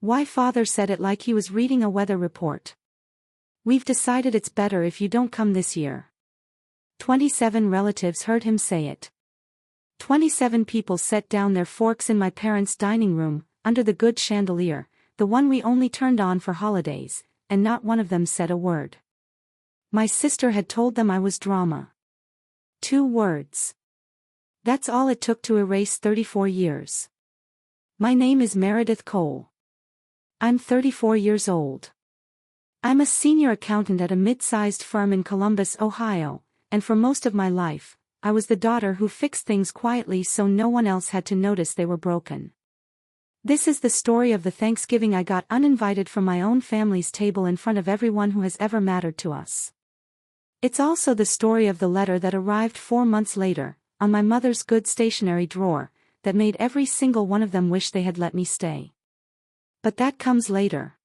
Why father said it like he was reading a weather report. We've decided it's better if you don't come this year. 27 relatives heard him say it. 27 people set down their forks in my parents' dining room, under the good chandelier, the one we only turned on for holidays, and not one of them said a word. My sister had told them I was drama. 2 words. That's all it took to erase 34 years. My name is Meredith Cole. I'm 34 years old. I'm a senior accountant at a mid-sized firm in Columbus, Ohio, and for most of my life, I was the daughter who fixed things quietly so no one else had to notice they were broken. This is the story of the Thanksgiving I got uninvited from my own family's table in front of everyone who has ever mattered to us. It's also the story of the letter that arrived 4 months later, on my mother's good stationery drawer, that made every single one of them wish they had let me stay. But that comes later.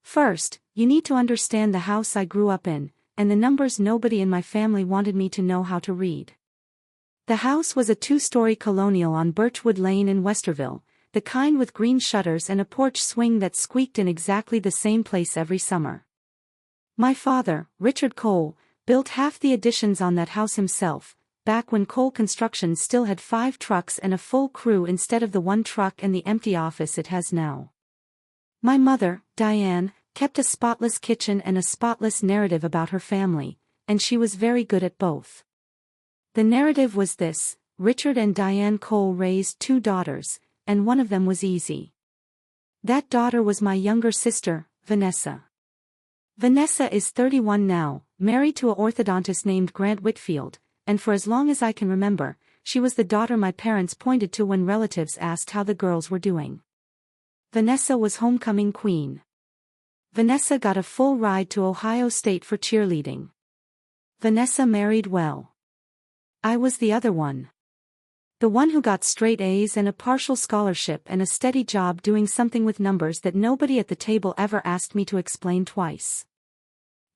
First, you need to understand the house I grew up in, and the numbers nobody in my family wanted me to know how to read. The house was a 2-story colonial on Birchwood Lane in Westerville, the kind with green shutters and a porch swing that squeaked in exactly the same place every summer. My father, Richard Cole, built half the additions on that house himself, back when Cole Construction still had 5 trucks and a full crew instead of the 1 truck and the empty office it has now. My mother, Diane, kept a spotless kitchen and a spotless narrative about her family, and she was very good at both. The narrative was this: Richard and Diane Cole raised 2 daughters, and one of them was easy. That daughter was my younger sister, Vanessa. Vanessa is 31 now, married to an orthodontist named Grant Whitfield, and for as long as I can remember, she was the daughter my parents pointed to when relatives asked how the girls were doing. Vanessa was homecoming queen. Vanessa got a full ride to Ohio State for cheerleading. Vanessa married well. I was the other one. The one who got straight A's and a partial scholarship and a steady job doing something with numbers that nobody at the table ever asked me to explain twice.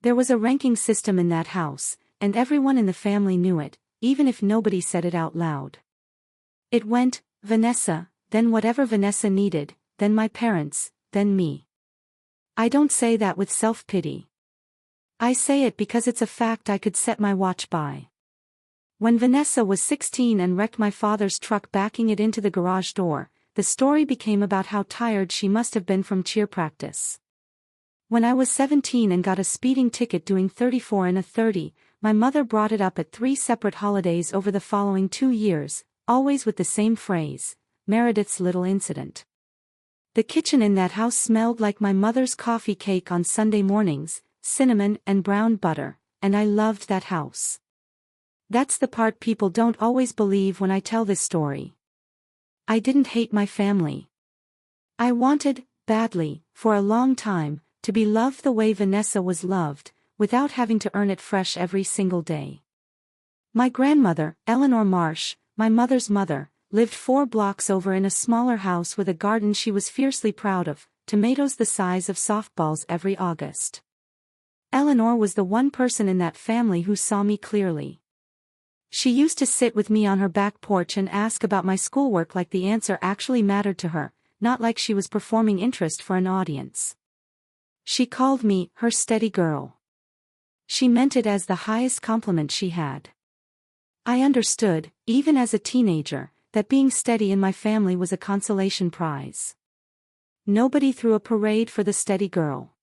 There was a ranking system in that house, and everyone in the family knew it, even if nobody said it out loud. It went, Vanessa, then whatever Vanessa needed, then my parents, then me. I don't say that with self-pity. I say it because it's a fact I could set my watch by. When Vanessa was 16 and wrecked my father's truck backing it into the garage door, the story became about how tired she must have been from cheer practice. When I was 17 and got a speeding ticket doing 34 in a 30, my mother brought it up at 3 separate holidays over the following 2 years, always with the same phrase: Meredith's little incident. The kitchen in that house smelled like my mother's coffee cake on Sunday mornings, cinnamon and brown butter, and I loved that house. That's the part people don't always believe when I tell this story. I didn't hate my family. I wanted, badly, for a long time, to be loved the way Vanessa was loved, without having to earn it fresh every single day. My grandmother, Eleanor Marsh, my mother's mother, lived 4 blocks over in a smaller house with a garden she was fiercely proud of, tomatoes the size of softballs every August. Eleanor was the one person in that family who saw me clearly. She used to sit with me on her back porch and ask about my schoolwork like the answer actually mattered to her, not like she was performing interest for an audience. She called me her steady girl. She meant it as the highest compliment she had. I understood, even as a teenager, that being steady in my family was a consolation prize. Nobody threw a parade for the steady girl.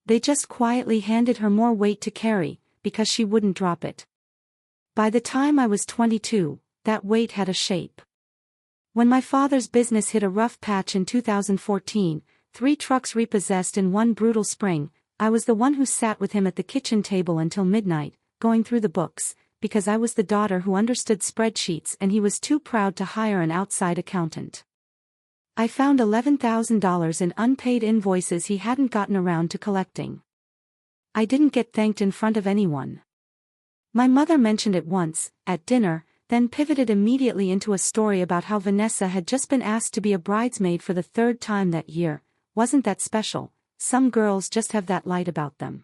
They just quietly handed her more weight to carry, because she wouldn't drop it. By the time I was 22, that weight had a shape. When my father's business hit a rough patch in 2014, 3 trucks repossessed in one brutal spring, I was the one who sat with him at the kitchen table until midnight, going through the books, because I was the daughter who understood spreadsheets and he was too proud to hire an outside accountant. I found $11,000 in unpaid invoices he hadn't gotten around to collecting. I didn't get thanked in front of anyone. My mother mentioned it once, at dinner, then pivoted immediately into a story about how Vanessa had just been asked to be a bridesmaid for the 3rd time that year. Wasn't that special? Some girls just have that light about them.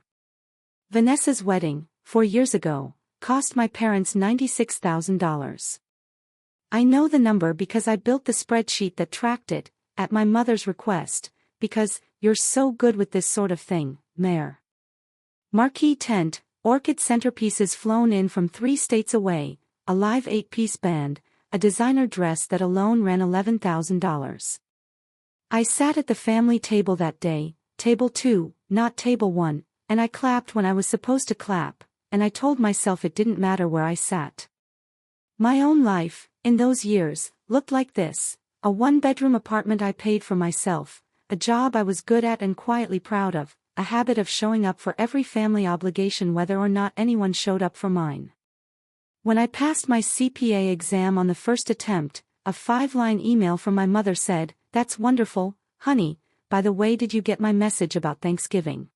Vanessa's wedding, 4 years ago, cost my parents $96,000. I know the number because I built the spreadsheet that tracked it, at my mother's request, because you're so good with this sort of thing, Mayor. Marquee tent, orchid centerpieces flown in from 3 states away, a live 8-piece band, a designer dress that alone ran $11,000. I sat at the family table that day, table 2, not table 1, and I clapped when I was supposed to clap, and I told myself it didn't matter where I sat. My own life, in those years, looked like this: a 1-bedroom apartment I paid for myself, a job I was good at and quietly proud of, a habit of showing up for every family obligation whether or not anyone showed up for mine. When I passed my CPA exam on the first attempt, a 5-line email from my mother said, "That's wonderful, honey, by the way, did you get my message about Thanksgiving?"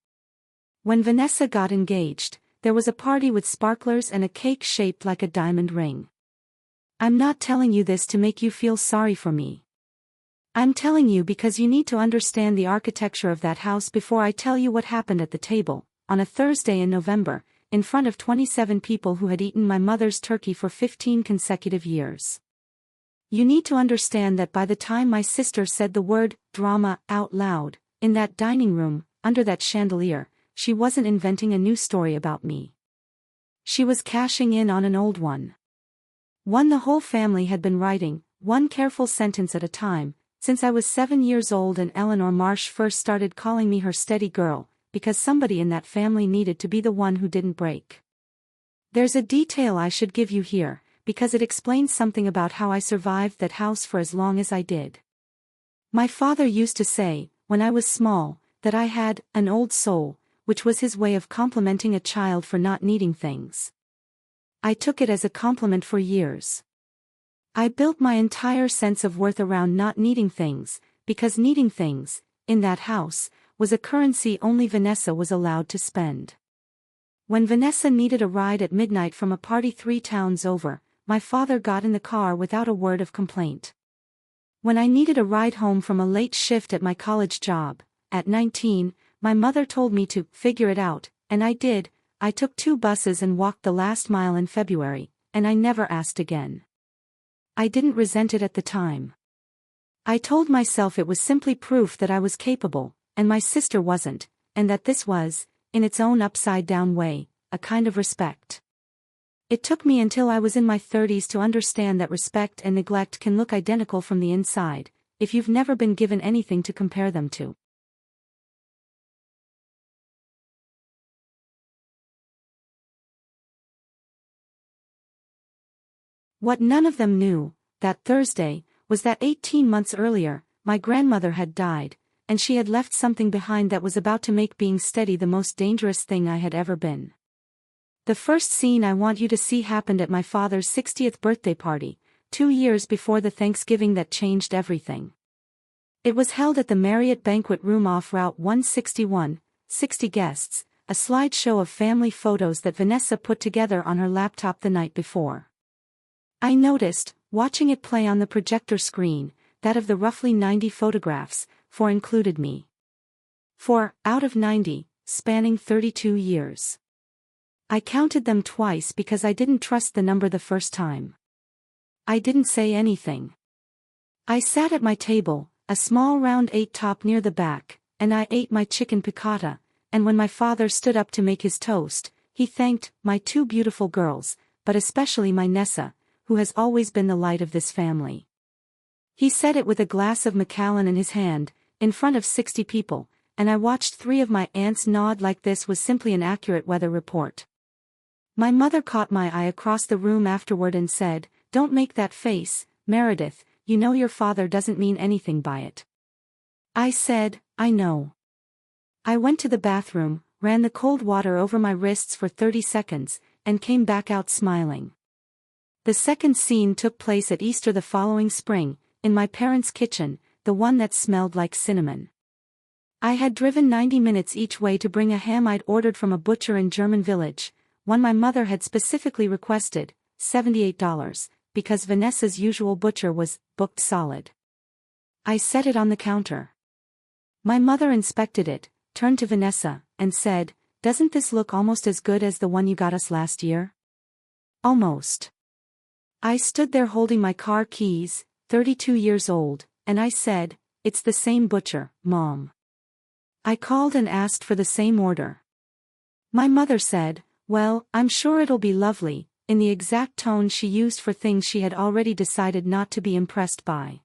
When Vanessa got engaged, there was a party with sparklers and a cake shaped like a diamond ring. I'm not telling you this to make you feel sorry for me. I'm telling you because you need to understand the architecture of that house before I tell you what happened at the table, on a Thursday in November, in front of 27 people who had eaten my mother's turkey for 15 consecutive years. You need to understand that by the time my sister said the word drama out loud, in that dining room, under that chandelier, she wasn't inventing a new story about me. She was cashing in on an old one. One the whole family had been writing, one careful sentence at a time, since I was 7 years old and Eleanor Marsh first started calling me her steady girl, because somebody in that family needed to be the one who didn't break. There's a detail I should give you here, because it explains something about how I survived that house for as long as I did. My father used to say, when I was small, that I had an old soul, which was his way of complimenting a child for not needing things. I took it as a compliment for years. I built my entire sense of worth around not needing things, because needing things, in that house, was a currency only Vanessa was allowed to spend. When Vanessa needed a ride at midnight from a party 3 towns over, my father got in the car without a word of complaint. When I needed a ride home from a late shift at my college job, at 19, my mother told me to figure it out, and I did. I took 2 buses and walked the last mile in February, and I never asked again. I didn't resent it at the time. I told myself it was simply proof that I was capable, and my sister wasn't, and that this was, in its own upside-down way, a kind of respect. It took me until I was in my 30s to understand that respect and neglect can look identical from the inside, if you've never been given anything to compare them to. What none of them knew, that Thursday, was that 18 months earlier, my grandmother had died, and she had left something behind that was about to make being steady the most dangerous thing I had ever been. The first scene I want you to see happened at my father's 60th birthday party, 2 years before the Thanksgiving that changed everything. It was held at the Marriott Banquet Room off Route 161, 60 guests, a slideshow of family photos that Vanessa put together on her laptop the night before. I noticed, watching it play on the projector screen, that of the roughly 90 photographs, 4 included me. 4 out of 90, spanning 32 years. I counted them twice because I didn't trust the number the first time. I didn't say anything. I sat at my table, a small round 8-top near the back, and I ate my chicken piccata, and when my father stood up to make his toast, he thanked my 2 beautiful girls, but especially my Nessa, who has always been the light of this family. He said it with a glass of Macallan in his hand, in front of 60 people, and I watched 3 of my aunts nod like this was simply an accurate weather report. My mother caught my eye across the room afterward and said, "Don't make that face, Meredith, you know your father doesn't mean anything by it." I said, "I know." I went to the bathroom, ran the cold water over my wrists for 30 seconds, and came back out smiling. The second scene took place at Easter the following spring, in my parents' kitchen, the one that smelled like cinnamon. I had driven 90 minutes each way to bring a ham I'd ordered from a butcher in German Village, one my mother had specifically requested, $78, because Vanessa's usual butcher was booked solid. I set it on the counter. My mother inspected it, turned to Vanessa, and said, "Doesn't this look almost as good as the one you got us last year?" Almost. I stood there holding my car keys, 32 years old, and I said, "It's the same butcher, Mom." I called and asked for the same order. My mother said, "Well, I'm sure it'll be lovely," in the exact tone she used for things she had already decided not to be impressed by.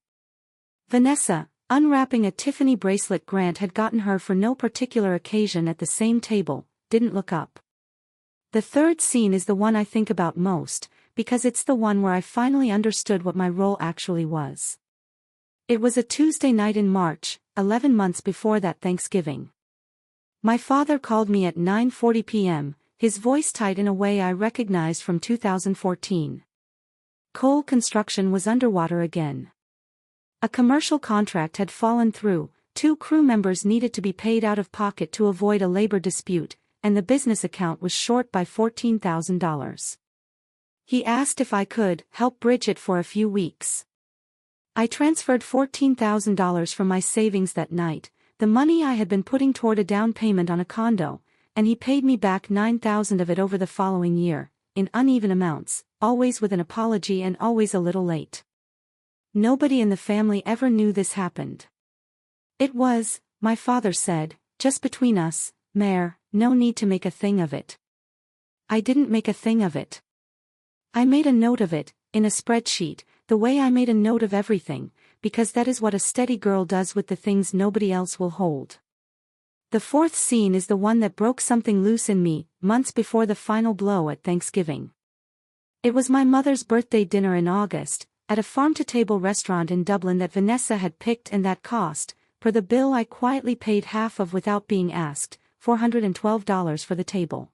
Vanessa, unwrapping a Tiffany bracelet Grant had gotten her for no particular occasion at the same table, didn't look up. The third scene is the one I think about most, because it's the one where I finally understood what my role actually was. It was a Tuesday night in March, 11 months before that Thanksgiving. My father called me at 9:40 p.m., his voice tight in a way I recognized from 2014. Coal construction was underwater again. A commercial contract had fallen through, 2 crew members needed to be paid out of pocket to avoid a labor dispute, and the business account was short by $14,000. He asked if I could help bridge it for a few weeks. I transferred $14,000 from my savings that night, the money I had been putting toward a down payment on a condo, and he paid me back $9,000 of it over the following year, in uneven amounts, always with an apology and always a little late. Nobody in the family ever knew this happened. "It was," my father said, "just between us, Mare, no need to make a thing of it." I didn't make a thing of it. I made a note of it, in a spreadsheet, the way I made a note of everything, because that is what a steady girl does with the things nobody else will hold. The fourth scene is the one that broke something loose in me, months before the final blow at Thanksgiving. It was my mother's birthday dinner in August, at a farm-to-table restaurant in Dublin that Vanessa had picked and that cost, per the bill I quietly paid half of without being asked, $412 for the table.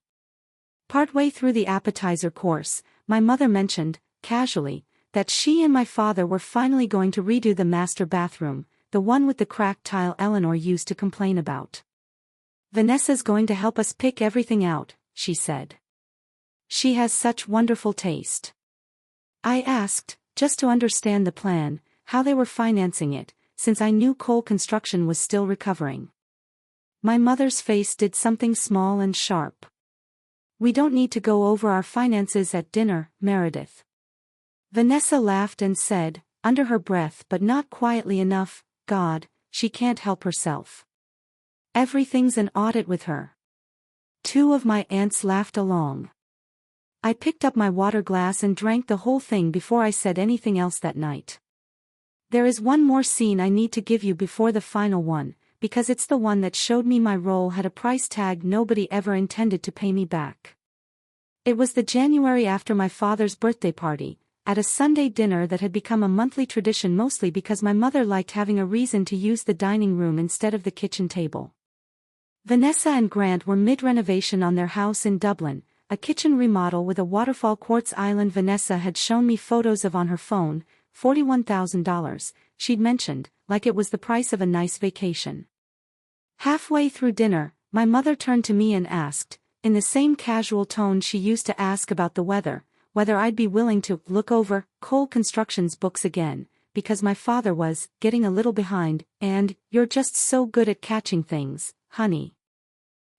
Partway through the appetizer course, my mother mentioned, casually, that she and my father were finally going to redo the master bathroom, the one with the cracked tile Eleanor used to complain about. "Vanessa's going to help us pick everything out," she said. "She has such wonderful taste." I asked, just to understand the plan, how they were financing it, since I knew coal construction was still recovering. My mother's face did something small and sharp. "We don't need to go over our finances at dinner, Meredith." Vanessa laughed and said, under her breath but not quietly enough, "God, she can't help herself. Everything's an audit with her." 2 of my aunts laughed along. I picked up my water glass and drank the whole thing before I said anything else that night. There is one more scene I need to give you before the final one, because it's the one that showed me my role had a price tag nobody ever intended to pay me back. It was the January after my father's birthday party, at a Sunday dinner that had become a monthly tradition mostly because my mother liked having a reason to use the dining room instead of the kitchen table. Vanessa and Grant were mid-renovation on their house in Dublin, a kitchen remodel with a waterfall quartz island Vanessa had shown me photos of on her phone, $41,000, she'd mentioned, like it was the price of a nice vacation. Halfway through dinner, my mother turned to me and asked, in the same casual tone she used to ask about the weather, whether I'd be willing to look over coal construction's books again, because my father was getting a little behind, and "You're just so good at catching things, honey."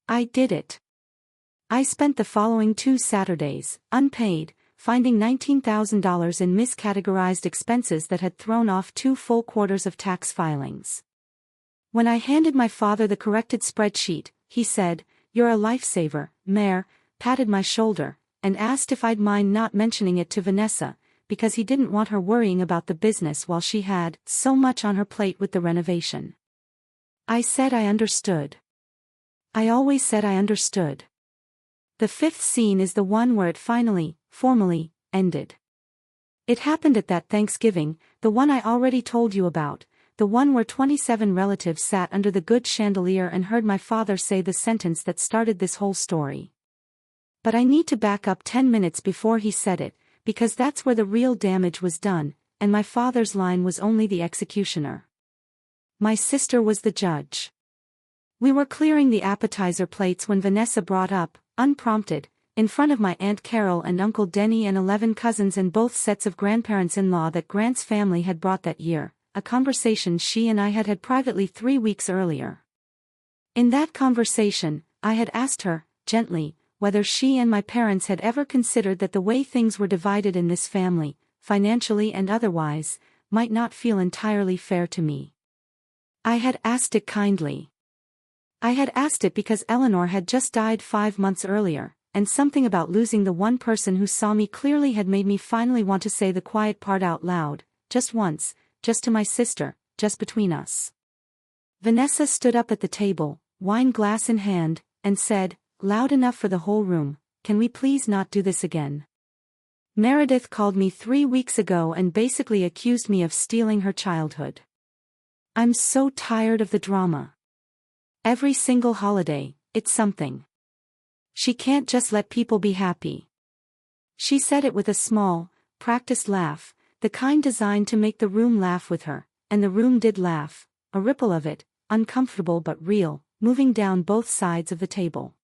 I did it. I spent the following 2 Saturdays, unpaid, finding $19,000 in miscategorized expenses that had thrown off 2 full quarters of tax filings. When I handed my father the corrected spreadsheet, he said, "You're a lifesaver, Mare," patted my shoulder, and asked if I'd mind not mentioning it to Vanessa, because he didn't want her worrying about the business while she had so much on her plate with the renovation. I said I understood. I always said I understood. The fifth scene is the one where it finally, formally, ended. It happened at that Thanksgiving, the one I already told you about, the one where 27 relatives sat under the good chandelier and heard my father say the sentence that started this whole story. But I need to back up 10 minutes before he said it, because that's where the real damage was done, and my father's line was only the executioner. My sister was the judge. We were clearing the appetizer plates when Vanessa brought up, unprompted, in front of my Aunt Carol and Uncle Denny and 11 cousins and both sets of grandparents-in-law that Grant's family had brought that year, a conversation she and I had had privately 3 weeks earlier. In that conversation, I had asked her, gently, whether she and my parents had ever considered that the way things were divided in this family, financially and otherwise, might not feel entirely fair to me. I had asked it kindly. I had asked it because Eleanor had just died 5 months earlier, and something about losing the one person who saw me clearly had made me finally want to say the quiet part out loud, just once, just to my sister, just between us. Vanessa stood up at the table, wine glass in hand, and said, loud enough for the whole room, "Can we please not do this again? Meredith called me 3 weeks ago and basically accused me of stealing her childhood. I'm so tired of the drama. Every single holiday, it's something. She can't just let people be happy." She said it with a small, practiced laugh, the kind designed to make the room laugh with her, and the room did laugh, a ripple of it, uncomfortable but real, moving down both sides of the table.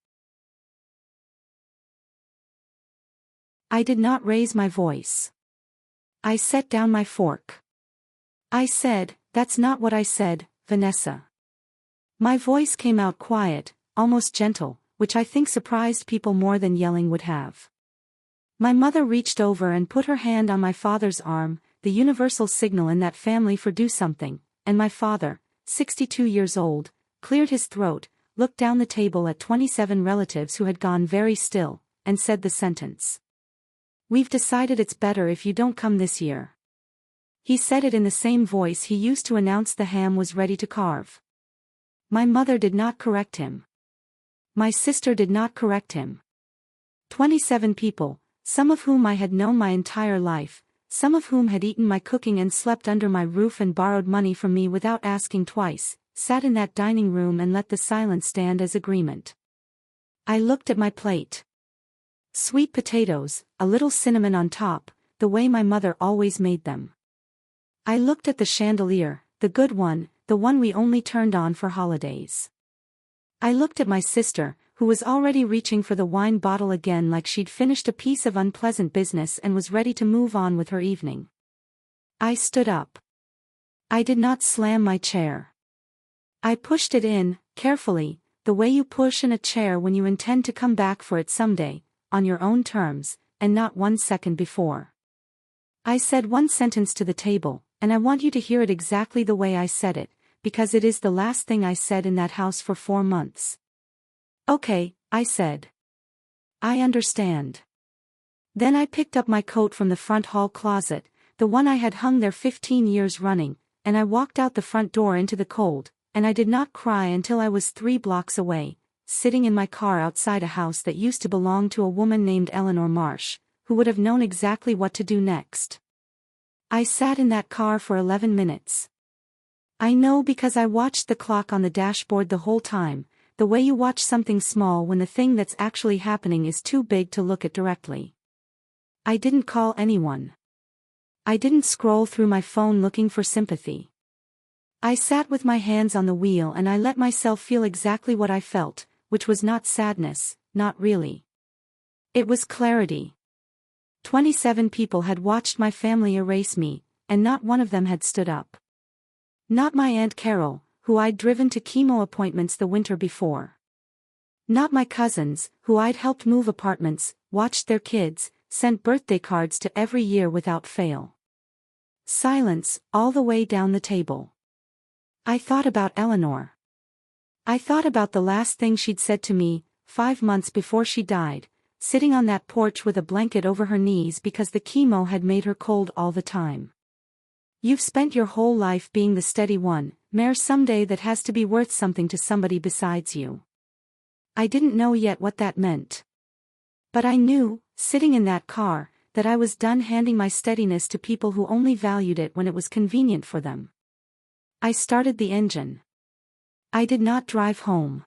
I did not raise my voice. I set down my fork. I said, "That's not what I said, Vanessa." My voice came out quiet, almost gentle, which I think surprised people more than yelling would have. My mother reached over and put her hand on my father's arm, the universal signal in that family for do something, and my father, 62 years old, cleared his throat, looked down the table at 27 relatives who had gone very still, and said the sentence. "We've decided it's better if you don't come this year." He said it in the same voice he used to announce the ham was ready to carve. My mother did not correct him. My sister did not correct him. 27 people, some of whom I had known my entire life, some of whom had eaten my cooking and slept under my roof and borrowed money from me without asking twice, sat in that dining room and let the silence stand as agreement. I looked at my plate. Sweet potatoes, a little cinnamon on top, the way my mother always made them. I looked at the chandelier, the good one, the one we only turned on for holidays. I looked at my sister, who was already reaching for the wine bottle again like she'd finished a piece of unpleasant business and was ready to move on with her evening. I stood up. I did not slam my chair. I pushed it in, carefully, the way you push in a chair when you intend to come back for it someday, on your own terms, and not 1 second before. I said one sentence to the table, and I want you to hear it exactly the way I said it, because it is the last thing I said in that house for 4 months. "Okay," I said. "I understand." Then I picked up my coat from the front hall closet, the one I had hung there 15 years running, and I walked out the front door into the cold, and I did not cry until I was 3 blocks away, sitting in my car outside a house that used to belong to a woman named Eleanor Marsh, who would have known exactly what to do next. I sat in that car for 11 minutes. I know because I watched the clock on the dashboard the whole time, the way you watch something small when the thing that's actually happening is too big to look at directly. I didn't call anyone. I didn't scroll through my phone looking for sympathy. I sat with my hands on the wheel and I let myself feel exactly what I felt, which was not sadness, not really. It was clarity. 27 people had watched my family erase me, and not one of them had stood up. Not my Aunt Carol, who I'd driven to chemo appointments the winter before. Not my cousins, who I'd helped move apartments, watched their kids, sent birthday cards to every year without fail. Silence, all the way down the table. I thought about Eleanor. I thought about the last thing she'd said to me, 5 months before she died, sitting on that porch with a blanket over her knees because the chemo had made her cold all the time. "You've spent your whole life being the steady one, Mare, someday that has to be worth something to somebody besides you." I didn't know yet what that meant. But I knew, sitting in that car, that I was done handing my steadiness to people who only valued it when it was convenient for them. I started the engine. I did not drive home.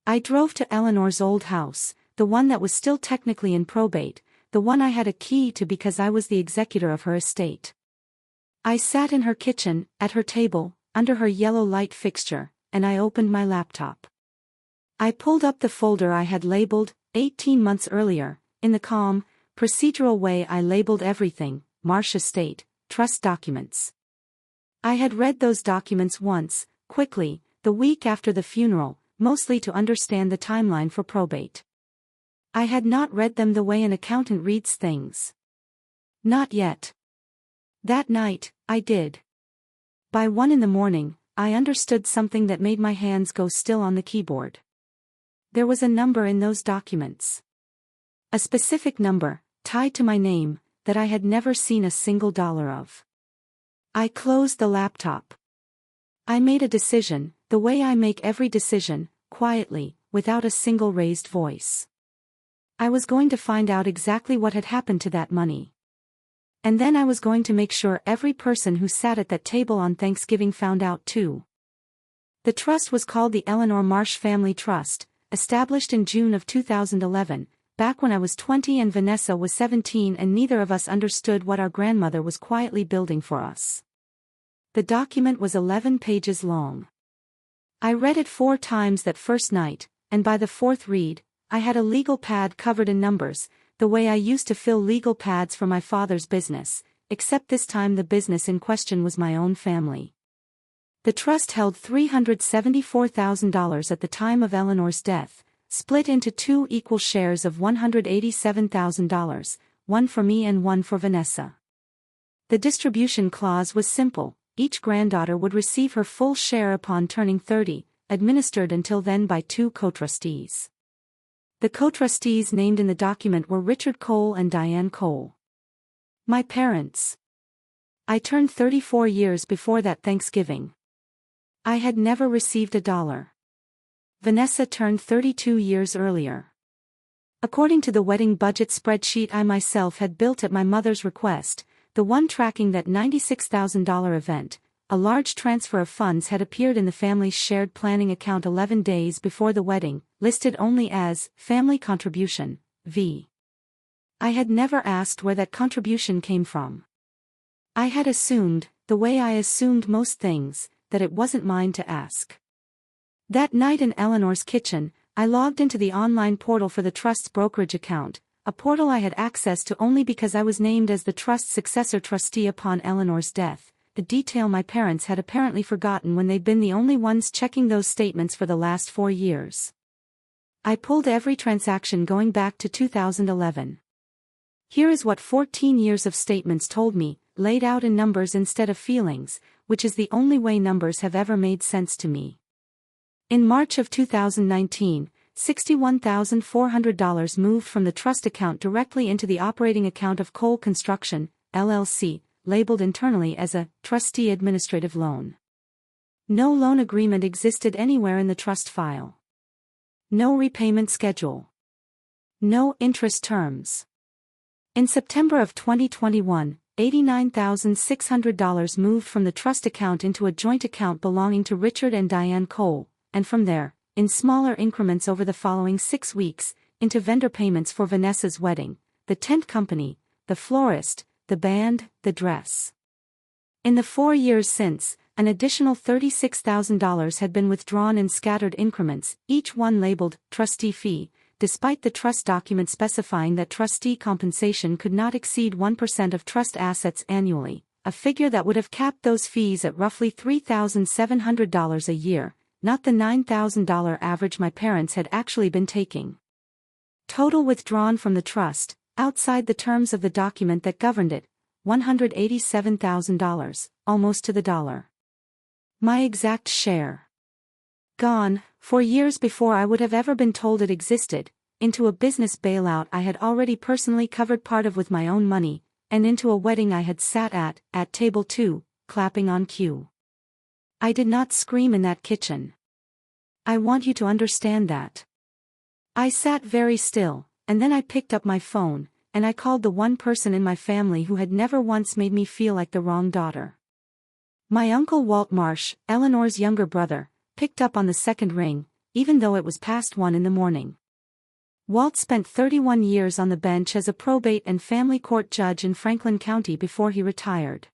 I drove to Eleanor's old house, the one that was still technically in probate, the one I had a key to because I was the executor of her estate. I sat in her kitchen, at her table, under her yellow light fixture, and I opened my laptop. I pulled up the folder I had labeled, 18 months earlier, in the calm, procedural way I labeled everything, Marsh Estate, trust documents. I had read those documents once, quickly, the week after the funeral, mostly to understand the timeline for probate. I had not read them the way an accountant reads things. Not yet. That night, I did. By 1 in the morning, I understood something that made my hands go still on the keyboard. There was a number in those documents. A specific number, tied to my name, that I had never seen a single dollar of. I closed the laptop. I made a decision, the way I make every decision, quietly, without a single raised voice. I was going to find out exactly what had happened to that money. And then I was going to make sure every person who sat at that table on Thanksgiving found out too. The trust was called the Eleanor Marsh Family Trust, established in June of 2011, back when I was 20 and Vanessa was 17, and neither of us understood what our grandmother was quietly building for us. The document was 11 pages long. I read it 4 times that first night, and by the 4th read, I had a legal pad covered in numbers, the way I used to fill legal pads for my father's business, except this time the business in question was my own family. The trust held $374,000 at the time of Eleanor's death, split into 2 equal shares of $187,000, one for me and one for Vanessa. The distribution clause was simple: each granddaughter would receive her full share upon turning 30, administered until then by 2 co-trustees. The co-trustees named in the document were Richard Cole and Diane Cole. My parents. I turned 34 years before that Thanksgiving. I had never received $1. Vanessa turned 32 years earlier. According to the wedding budget spreadsheet I myself had built at my mother's request, the one tracking that $96,000 event, a large transfer of funds had appeared in the family's shared planning account 11 days before the wedding, listed only as family contribution, V. I had never asked where that contribution came from. I had assumed, the way I assumed most things, that it wasn't mine to ask. That night in Eleanor's kitchen, I logged into the online portal for the trust's brokerage account, a portal I had access to only because I was named as the trust's successor trustee upon Eleanor's death, a detail my parents had apparently forgotten when they'd been the only ones checking those statements for the last 4 years. I pulled every transaction going back to 2011. Here is what 14 years of statements told me, laid out in numbers instead of feelings, which is the only way numbers have ever made sense to me. In March of 2019, $61,400 moved from the trust account directly into the operating account of Cole Construction, LLC, labeled internally as a trustee administrative loan. No loan agreement existed anywhere in the trust file. No repayment schedule. No interest terms. In September of 2021, $89,600 moved from the trust account into a joint account belonging to Richard and Diane Cole, and from there, in smaller increments over the following 6 weeks, into vendor payments for Vanessa's wedding, the tent company, the florist, the band, the dress. In the 4 years since, an additional $36,000 had been withdrawn in scattered increments, each one labeled trustee fee, despite the trust document specifying that trustee compensation could not exceed 1% of trust assets annually, a figure that would have capped those fees at roughly $3,700 a year, not the $9,000 average my parents had actually been taking. Total withdrawn from the trust, outside the terms of the document that governed it, $187,000, almost to the dollar. My exact share. Gone, 4 years before I would have ever been told it existed, into a business bailout I had already personally covered part of with my own money, and into a wedding I had sat at table 2, clapping on cue. I did not scream in that kitchen. I want you to understand that. I sat very still, and then I picked up my phone, and I called the one person in my family who had never once made me feel like the wrong daughter. My uncle Walt Marsh, Eleanor's younger brother, picked up on the second ring, even though it was past 1 in the morning. Walt spent 31 years on the bench as a probate and family court judge in Franklin County before he retired.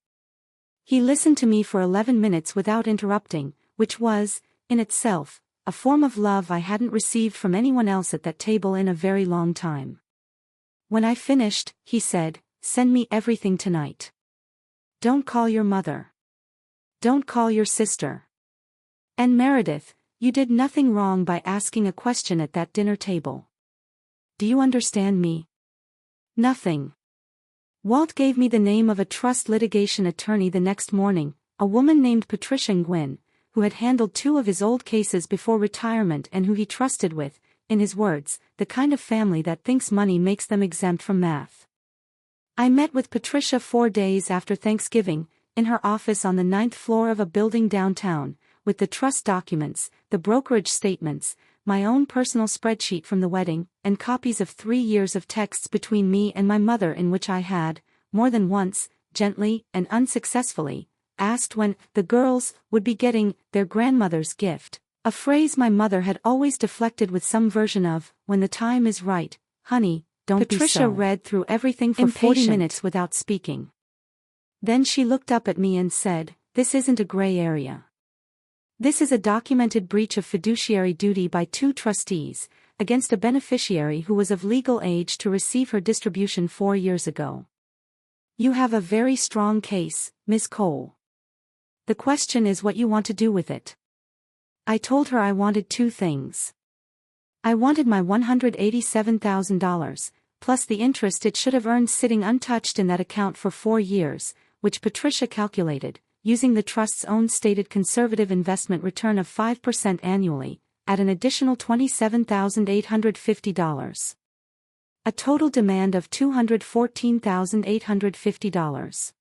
He listened to me for 11 minutes without interrupting, which was, in itself, a form of love I hadn't received from anyone else at that table in a very long time. When I finished, he said, "Send me everything tonight. Don't call your mother. Don't call your sister. And Meredith, you did nothing wrong by asking a question at that dinner table. Do you understand me? Nothing." Walt gave me the name of a trust litigation attorney the next morning, a woman named Patricia Nguyen, who had handled 2 of his old cases before retirement and who he trusted with, in his words, the kind of family that thinks money makes them exempt from math. I met with Patricia 4 days after Thanksgiving, in her office on the 9th floor of a building downtown, with the trust documents, the brokerage statements, my own personal spreadsheet from the wedding, and copies of 3 years of texts between me and my mother in which I had, more than once, gently and unsuccessfully, asked when the girls would be getting their grandmother's gift, a phrase my mother had always deflected with some version of, when the time is right, honey, don't be so. Patricia read through everything for 40 minutes without speaking. Then she looked up at me and said, "This isn't a gray area. This is a documented breach of fiduciary duty by 2 trustees, against a beneficiary who was of legal age to receive her distribution 4 years ago. You have a very strong case, Miss Cole. The question is what you want to do with it." I told her I wanted 2 things. I wanted my $187,000, plus the interest it should have earned sitting untouched in that account for 4 years, which Patricia calculated, using the trust's own stated conservative investment return of 5% annually, at an additional $27,850. A total demand of $214,850.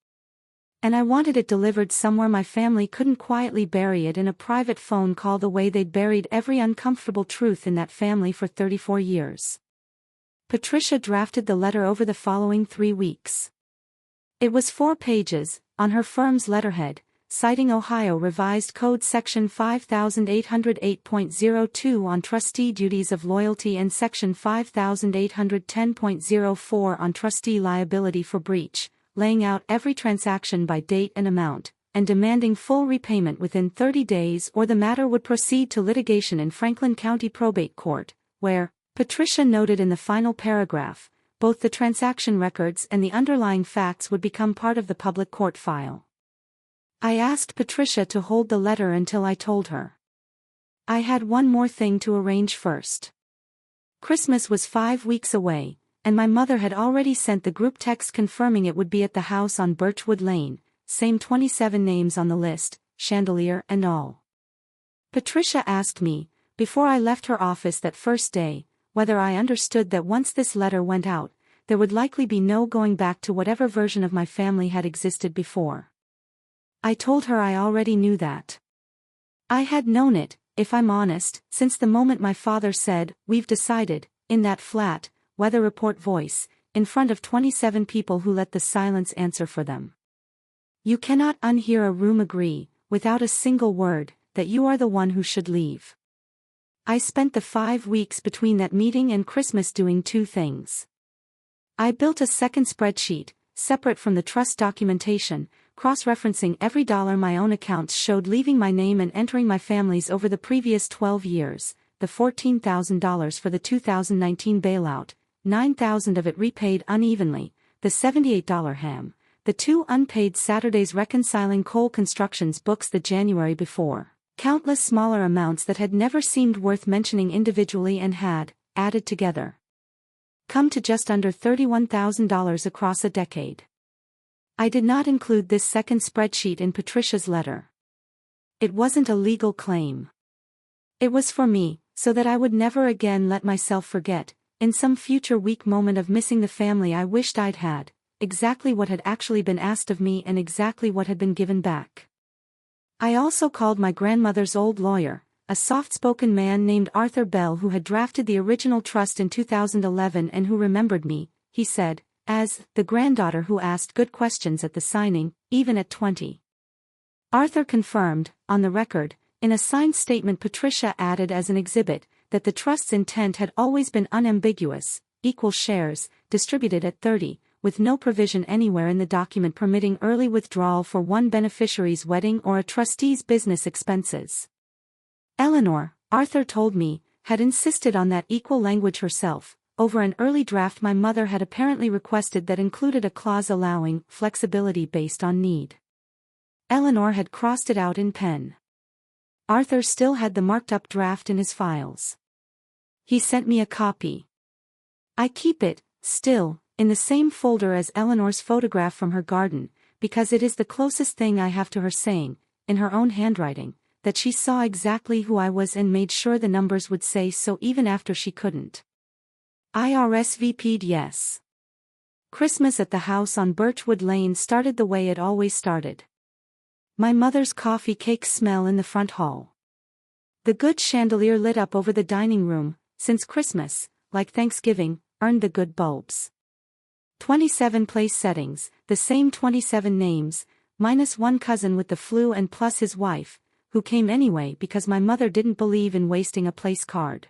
And I wanted it delivered somewhere my family couldn't quietly bury it in a private phone call the way they'd buried every uncomfortable truth in that family for 34 years. Patricia drafted the letter over the following 3 weeks. It was 4 pages, on her firm's letterhead, citing Ohio Revised Code Section 5808.02 on trustee duties of loyalty and Section 5810.04 on trustee liability for breach, laying out every transaction by date and amount, and demanding full repayment within 30 days or the matter would proceed to litigation in Franklin County Probate Court, where, Patricia noted in the final paragraph, both the transaction records and the underlying facts would become part of the public court file. I asked Patricia to hold the letter until I told her. I had one more thing to arrange first. Christmas was 5 weeks away, and my mother had already sent the group text confirming it would be at the house on Birchwood Lane, same 27 names on the list, chandelier and all. Patricia asked me, before I left her office that first day, whether I understood that once this letter went out, there would likely be no going back to whatever version of my family had existed before. I told her I already knew that. I had known it, if I'm honest, since the moment my father said, "We've decided," in that flat, weather report voice, in front of 27 people who let the silence answer for them. You cannot unhear a room agree, without a single word, that you are the one who should leave. I spent the 5 weeks between that meeting and Christmas doing 2 things. I built a second spreadsheet, separate from the trust documentation, cross-referencing every dollar my own accounts showed leaving my name and entering my family's over the previous 12 years, the $14,000 for the 2019 bailout, $9,000 of it repaid unevenly, the $78 ham, the 2 unpaid Saturdays reconciling Cole Construction's books the January before, countless smaller amounts that had never seemed worth mentioning individually and had, added together, come to just under $31,000 across a decade. I did not include this second spreadsheet in Patricia's letter. It wasn't a legal claim. It was for me, so that I would never again let myself forget, in some future weak moment of missing the family I wished I'd had, exactly what had actually been asked of me and exactly what had been given back. I also called my grandmother's old lawyer, a soft-spoken man named Arthur Bell who had drafted the original trust in 2011 and who remembered me, he said, as the granddaughter who asked good questions at the signing, even at 20. Arthur confirmed, on the record, in a signed statement Patricia added as an exhibit, that the trust's intent had always been unambiguous, equal shares, distributed at 30, with no provision anywhere in the document permitting early withdrawal for one beneficiary's wedding or a trustee's business expenses. Eleanor, Arthur told me, had insisted on that equal language herself, over an early draft my mother had apparently requested that included a clause allowing flexibility based on need. Eleanor had crossed it out in pen. Arthur still had the marked-up draft in his files. He sent me a copy. I keep it, still, in the same folder as Eleanor's photograph from her garden, because it is the closest thing I have to her saying, in her own handwriting, that she saw exactly who I was and made sure the numbers would say so even after she couldn't. I RSVP'd yes. Christmas at the house on Birchwood Lane started the way it always started. My mother's coffee cake smell in the front hall. The good chandelier lit up over the dining room, since Christmas, like Thanksgiving, earned the good bulbs. 27 place settings, the same 27 names, minus one cousin with the flu and plus his wife, who came anyway because my mother didn't believe in wasting a place card.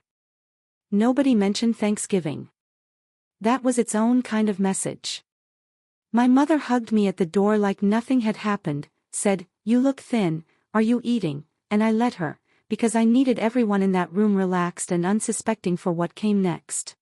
Nobody mentioned Thanksgiving. That was its own kind of message. My mother hugged me at the door like nothing had happened, said, "You look thin, are you eating?" and I let her, because I needed everyone in that room relaxed and unsuspecting for what came next.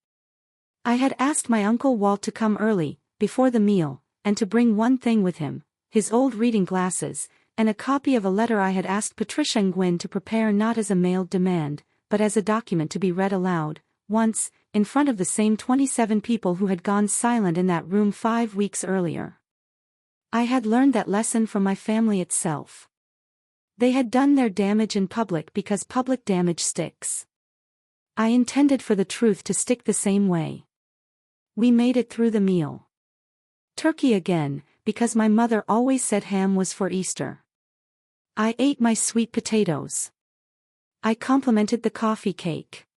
I had asked my Uncle Walt to come early, before the meal, and to bring one thing with him, his old reading glasses, and a copy of a letter I had asked Patricia and Gwyn to prepare not as a mailed demand, but as a document to be read aloud, once, in front of the same 27 people who had gone silent in that room 5 weeks earlier. I had learned that lesson from my family itself. They had done their damage in public because public damage sticks. I intended for the truth to stick the same way. We made it through the meal. Turkey again, because my mother always said ham was for Easter. I ate my sweet potatoes. I complimented the coffee cake.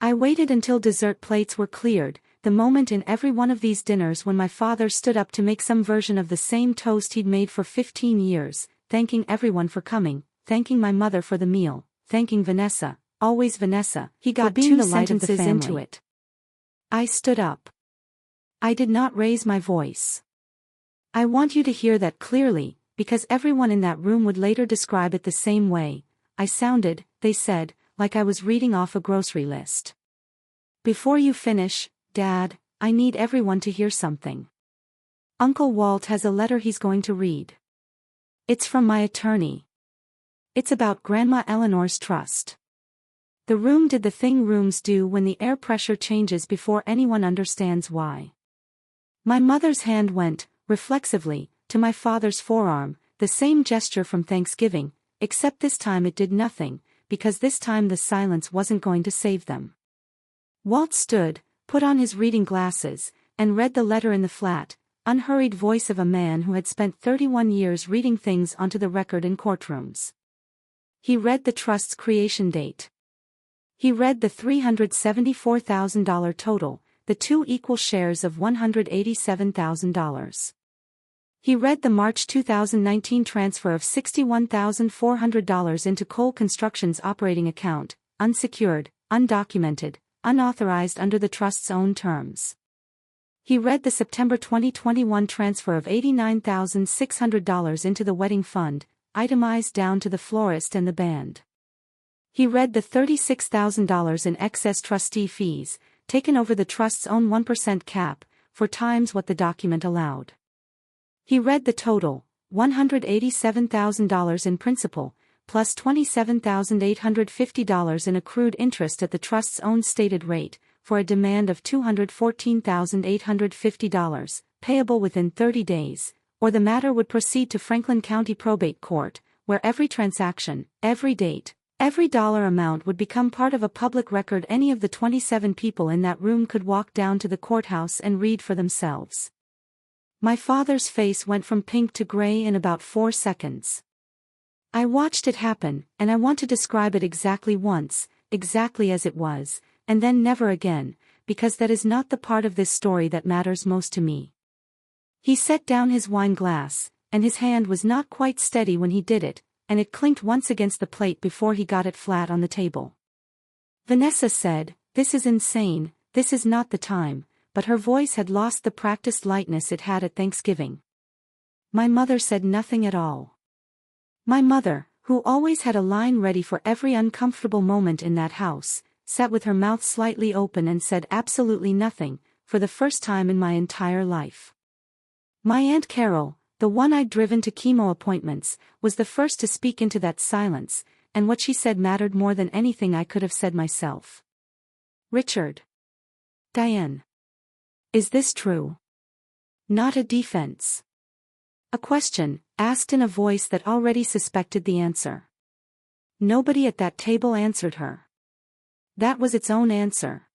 I waited until dessert plates were cleared, the moment in every one of these dinners when my father stood up to make some version of the same toast he'd made for 15 years, thanking everyone for coming, thanking my mother for the meal, thanking Vanessa, always Vanessa, he got being 2 the light of the sentences into family. it. I stood up. I did not raise my voice. I want you to hear that clearly, because everyone in that room would later describe it the same way. I sounded, they said, like I was reading off a grocery list. Before you finish, Dad, I need everyone to hear something. Uncle Walt has a letter he's going to read. It's from my attorney. It's about Grandma Eleanor's trust. The room did the thing rooms do when the air pressure changes before anyone understands why. My mother's hand went, reflexively, to my father's forearm, the same gesture from Thanksgiving, except this time it did nothing, because this time the silence wasn't going to save them. Walt stood, put on his reading glasses, and read the letter in the flat, unhurried voice of a man who had spent 31 years reading things onto the record in courtrooms. He read the trust's creation date. He read the $374,000 total, the 2 equal shares of $187,000. He read the March 2019 transfer of $61,400 into Cole Construction's operating account, unsecured, undocumented, unauthorized under the trust's own terms. He read the September 2021 transfer of $89,600 into the wedding fund, itemized down to the florist and the band. He read the $36,000 in excess trustee fees, taken over the trust's own 1% cap, for times what the document allowed. He read the total, $187,000 in principal, plus $27,850 in accrued interest at the trust's own stated rate, for a demand of $214,850, payable within 30 days, or the matter would proceed to Franklin County Probate Court, where every transaction, every date, every dollar amount would become part of a public record any of the 27 people in that room could walk down to the courthouse and read for themselves. My father's face went from pink to gray in about 4 seconds. I watched it happen, and I want to describe it exactly once, exactly as it was, and then never again, because that is not the part of this story that matters most to me. He set down his wine glass, and his hand was not quite steady when he did it, and it clinked once against the plate before he got it flat on the table. Vanessa said, "This is insane, this is not the time," but her voice had lost the practiced lightness it had at Thanksgiving. My mother said nothing at all. My mother, who always had a line ready for every uncomfortable moment in that house, sat with her mouth slightly open and said absolutely nothing, for the first time in my entire life. My Aunt Carol, the one I'd driven to chemo appointments, was the first to speak into that silence, and what she said mattered more than anything I could have said myself. "Richard. Diane. Is this true?" Not a defense. A question, asked in a voice that already suspected the answer. Nobody at that table answered her. That was its own answer.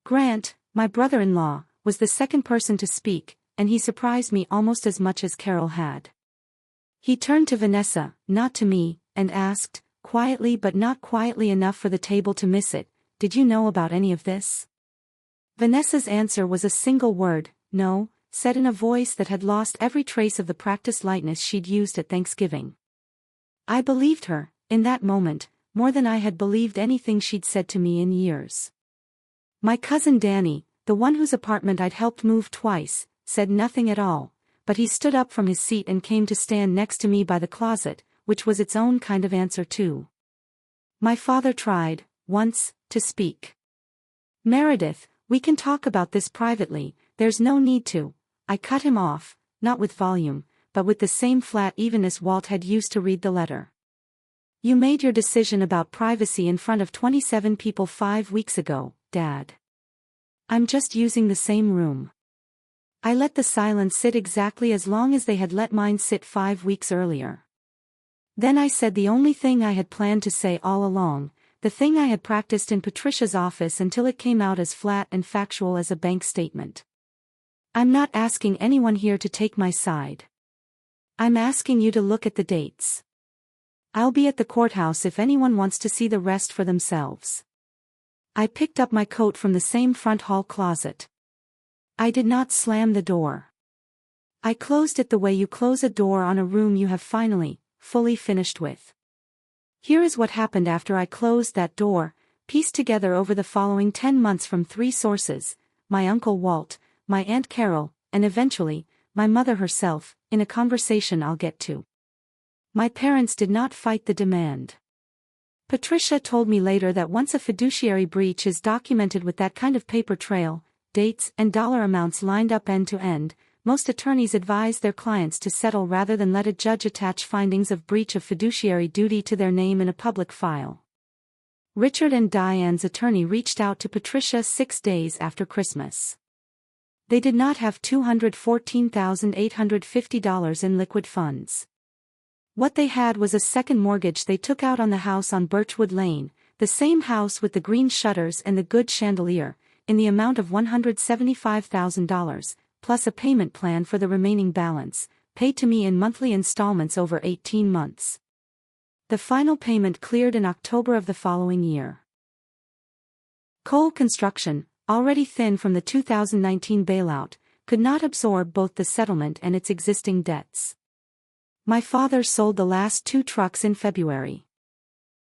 Grant, my brother-in-law, was the second person to speak, and he surprised me almost as much as Carol had. He turned to Vanessa, not to me, and asked, quietly but not quietly enough for the table to miss it, "Did you know about any of this?" Vanessa's answer was a single word, "No," said in a voice that had lost every trace of the practiced lightness she'd used at Thanksgiving. I believed her, in that moment, more than I had believed anything she'd said to me in years. My cousin Danny, the one whose apartment I'd helped move twice, said nothing at all, but he stood up from his seat and came to stand next to me by the closet, which was its own kind of answer too. My father tried, once, to speak. "Meredith, we can talk about this privately, there's no need to," I cut him off, not with volume, but with the same flat evenness Walt had used to read the letter. "You made your decision about privacy in front of 27 people 5 weeks ago, Dad. I'm just using the same room." I let the silence sit exactly as long as they had let mine sit 5 weeks earlier. Then I said the only thing I had planned to say all along, the thing I had practiced in Patricia's office until it came out as flat and factual as a bank statement. "I'm not asking anyone here to take my side. I'm asking you to look at the dates. I'll be at the courthouse if anyone wants to see the rest for themselves." I picked up my coat from the same front hall closet. I did not slam the door. I closed it the way you close a door on a room you have finally, fully finished with. Here is what happened after I closed that door, pieced together over the following 10 months from 3 sources, my Uncle Walt, my Aunt Carol, and eventually, my mother herself, in a conversation I'll get to. My parents did not fight the demand. Patricia told me later that once a fiduciary breach is documented with that kind of paper trail, dates and dollar amounts lined up end to end, most attorneys advise their clients to settle rather than let a judge attach findings of breach of fiduciary duty to their name in a public file. Richard and Diane's attorney reached out to Patricia 6 days after Christmas. They did not have $214,850 in liquid funds. What they had was a second mortgage they took out on the house on Birchwood Lane, the same house with the green shutters and the good chandelier, in the amount of $175,000, plus a payment plan for the remaining balance, paid to me in monthly installments over 18 months. The final payment cleared in October of the following year. Cole Construction, already thin from the 2019 bailout, could not absorb both the settlement and its existing debts. My father sold the last 2 trucks in February.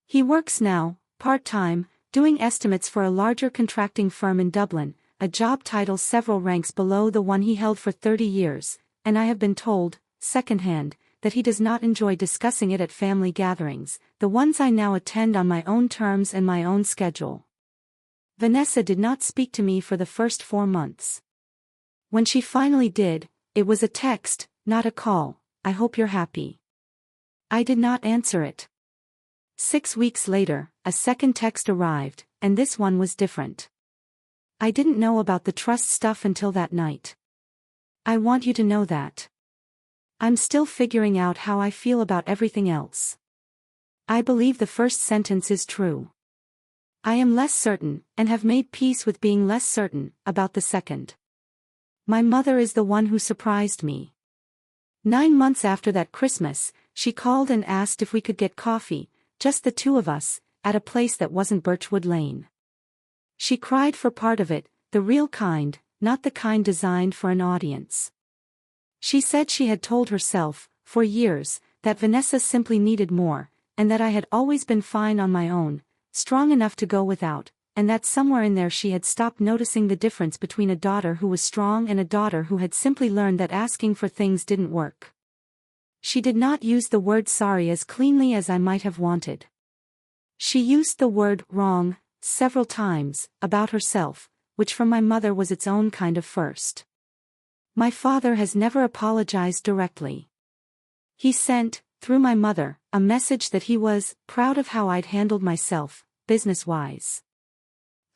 He works now, part-time, doing estimates for a larger contracting firm in Dublin, a job title several ranks below the one he held for 30 years, and I have been told, secondhand, that he does not enjoy discussing it at family gatherings, the ones I now attend on my own terms and my own schedule. Vanessa did not speak to me for the first 4 months. When she finally did, it was a text, not a call. "I hope you're happy." I did not answer it. 6 weeks later, a second text arrived, and this one was different. "I didn't know about the trust stuff until that night. I want you to know that. I'm still figuring out how I feel about everything else. I believe the first sentence is true. I am less certain, and have made peace with being less certain, about the second. My mother is the one who surprised me. 9 months after that Christmas, she called and asked if we could get coffee, just the 2 of us, at a place that wasn't Birchwood Lane. She cried for part of it, the real kind, not the kind designed for an audience. She said she had told herself, for years, that Vanessa simply needed more, and that I had always been fine on my own, strong enough to go without, and that somewhere in there she had stopped noticing the difference between a daughter who was strong and a daughter who had simply learned that asking for things didn't work. She did not use the word sorry as cleanly as I might have wanted. She used the word wrong several times, about herself, which from my mother was its own kind of first. My father has never apologized directly. He sent, through my mother, a message that he was proud of how I'd handled myself, business-wise.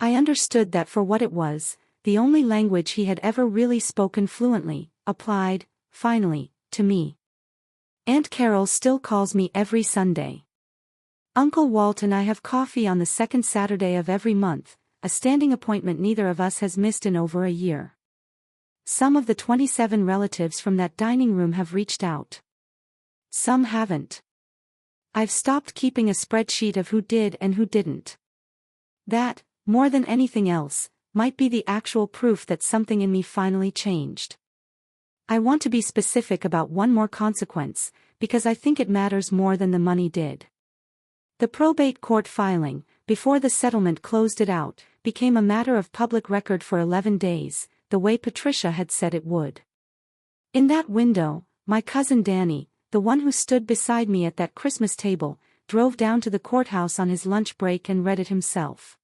I understood that for what it was, the only language he had ever really spoken fluently, applied, finally, to me. Aunt Carol still calls me every Sunday. Uncle Walt and I have coffee on the second Saturday of every month, a standing appointment neither of us has missed in over a year. Some of the 27 relatives from that dining room have reached out. Some haven't. I've stopped keeping a spreadsheet of who did and who didn't. That, more than anything else, might be the actual proof that something in me finally changed. I want to be specific about one more consequence, because I think it matters more than the money did. The probate court filing, before the settlement closed it out, became a matter of public record for 11 days, the way Patricia had said it would. In that window, my cousin Danny, the one who stood beside me at that Christmas table, drove down to the courthouse on his lunch break and read it himself.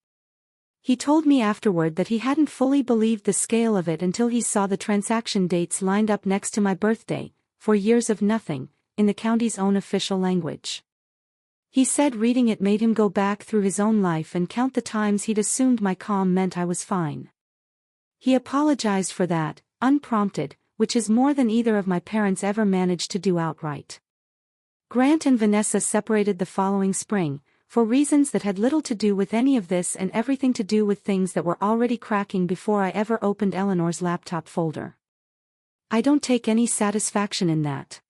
He told me afterward that he hadn't fully believed the scale of it until he saw the transaction dates lined up next to my birthday, 4 years of nothing, in the county's own official language. He said reading it made him go back through his own life and count the times he'd assumed my calm meant I was fine. He apologized for that, unprompted, which is more than either of my parents ever managed to do outright. Grant and Vanessa separated the following spring, for reasons that had little to do with any of this and everything to do with things that were already cracking before I ever opened Eleanor's laptop folder. I don't take any satisfaction in that.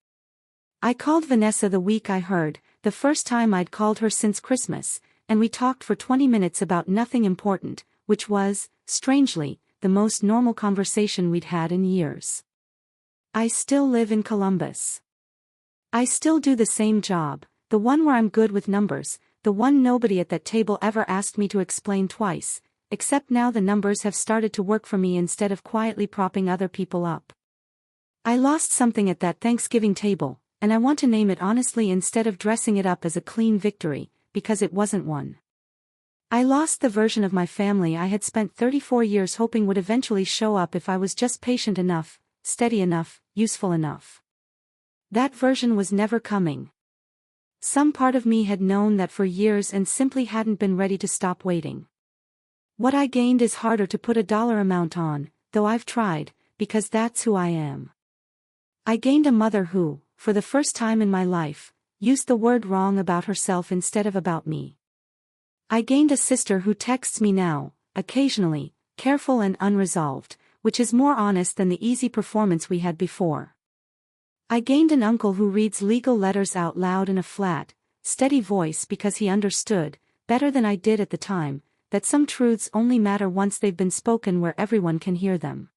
I called Vanessa the week I heard, the first time I'd called her since Christmas, and we talked for 20 minutes about nothing important, which was, strangely, the most normal conversation we'd had in years. I still live in Columbus. I still do the same job, the one where I'm good with numbers, the one nobody at that table ever asked me to explain twice, except now the numbers have started to work for me instead of quietly propping other people up. I lost something at that Thanksgiving table, and I want to name it honestly instead of dressing it up as a clean victory, because it wasn't one. I lost the version of my family I had spent 34 years hoping would eventually show up if I was just patient enough, steady enough, useful enough. That version was never coming. Some part of me had known that for years and simply hadn't been ready to stop waiting. What I gained is harder to put a dollar amount on, though I've tried, because that's who I am. I gained a mother who, for the first time in my life, used the word wrong about herself instead of about me. I gained a sister who texts me now, occasionally, careful and unresolved, which is more honest than the easy performance we had before. I gained an uncle who reads legal letters out loud in a flat, steady voice because he understood, better than I did at the time, that some truths only matter once they've been spoken where everyone can hear them.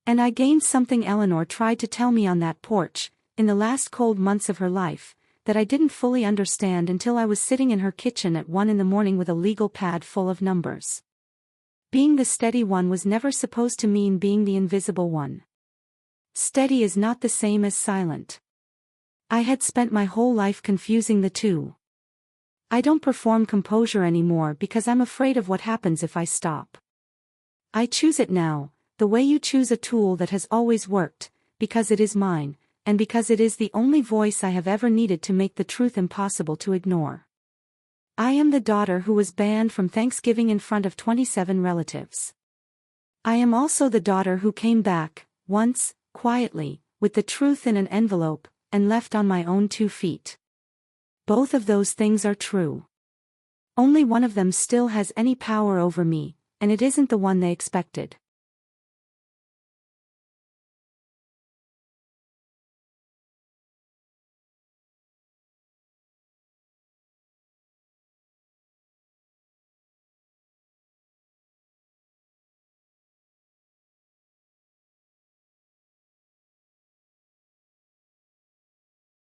And I gained something Eleanor tried to tell me on that porch, in the last cold months of her life, that I didn't fully understand until I was sitting in her kitchen at 1 a.m. with a legal pad full of numbers. Being the steady one was never supposed to mean being the invisible one. Steady is not the same as silent. I had spent my whole life confusing the two. I don't perform composure anymore because I'm afraid of what happens if I stop. I choose it now, the way you choose a tool that has always worked, because it is mine, and because it is the only voice I have ever needed to make the truth impossible to ignore. I am the daughter who was banned from Thanksgiving in front of 27 relatives. I am also the daughter who came back, once, quietly, with the truth in an envelope, and left on my own 2 feet. Both of those things are true. Only one of them still has any power over me, and it isn't the one they expected.